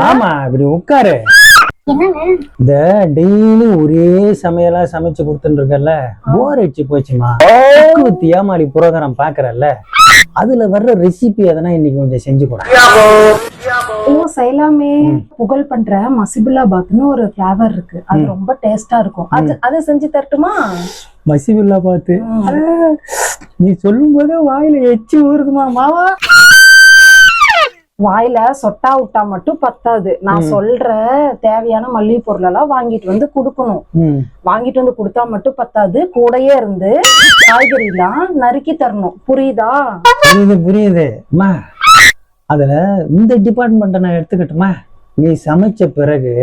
ஆமா இப்படி உட்காரு. இந்த டெய்லி ஒரே சமையலா சமைச்சு கொடுத்துட்டு இருக்கல, போர் அடிச்சு போச்சுமா. ஏமாளி புரோகிராம் பாக்குறல்ல, அதுல வர்ற ரெசிபி எதனா இன்னைக்கு கொஞ்சம் செஞ்சு கொடு. செய்யலாமே. புகழ் பண்ற மசிபுல்லாபாத்னு ஒரு ஃபிளேவர் இருக்கு, அது ரொம்ப டேஸ்டா இருக்கும். அது செஞ்சு தரட்டுமா? மசிபுல்லாபாத் நீ சொல்லும் போது வாயில எச்சி ஊறுதுமா மாவா. வாயில சொட்டா விட்டா மட்டும் பத்தாது. நான் சொல்ற தேவையான மல்லிகை பொருள் எல்லாம் வாங்கிட்டு வந்து குடுக்கணும். வாங்கிட்டு வந்து கொடுத்தா மட்டும் பத்தாது, கூடயே இருந்து காய்கறி எல்லாம் நறுக்கி தரணும். புரியுதா? புரியுது அம்மா. அதுல இந்த டிபார்ட்மெண்ட்டை நான் எடுத்துக்கிட்டுமா, நீ சமைச்ச பிறகு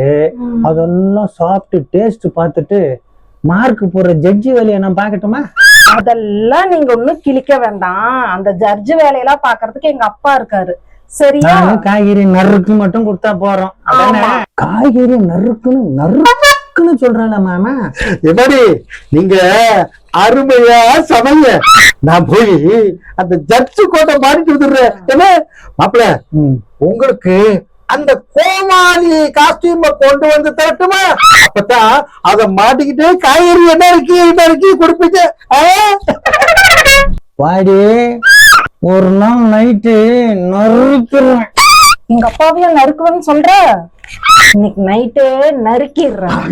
அதெல்லாம் சாப்பிட்டு டேஸ்ட் பார்த்துட்டு மார்க் போடுற ஜட்ஜி வேலையை நான் பாக்கட்டுமா? அதெல்லாம் நீங்க ஒண்ணும் கிழிக்க வேண்டாம். அந்த ஜட்ஜ் வேலையெல்லாம் பாக்குறதுக்கு எங்க அப்பா இருக்காரு. சரியா? காய்கறி நறுக்கு மட்டும் கொடுத்தா போறோம். காய்கறி நறுக்குன்னு சொல்றேன் மாமா. எப்படி நீங்க அருமையா சமைங்க, நான் போய் அந்த ஜட்ஜு கோட்டை மாட்டிட்டு வந்துடுறேன். என்ன மாப்பிள்ள, உங்களுக்கு அந்த கோமாளி காஸ்டியூம கொண்டு வந்து தரட்டுமா? அப்பதான் அத மாட்டிக்கிட்டு காய்கறி என்ன இருக்கு கொடுப்பீங்க. வாடி, ஒரு நாள் நைட்டு நறுக்குறேன். எங்க அப்பாவையும் நறுக்குவேன்னு சொல்ற? இன்னைக்கு நைட்டு நறுக்கிடுறேன்.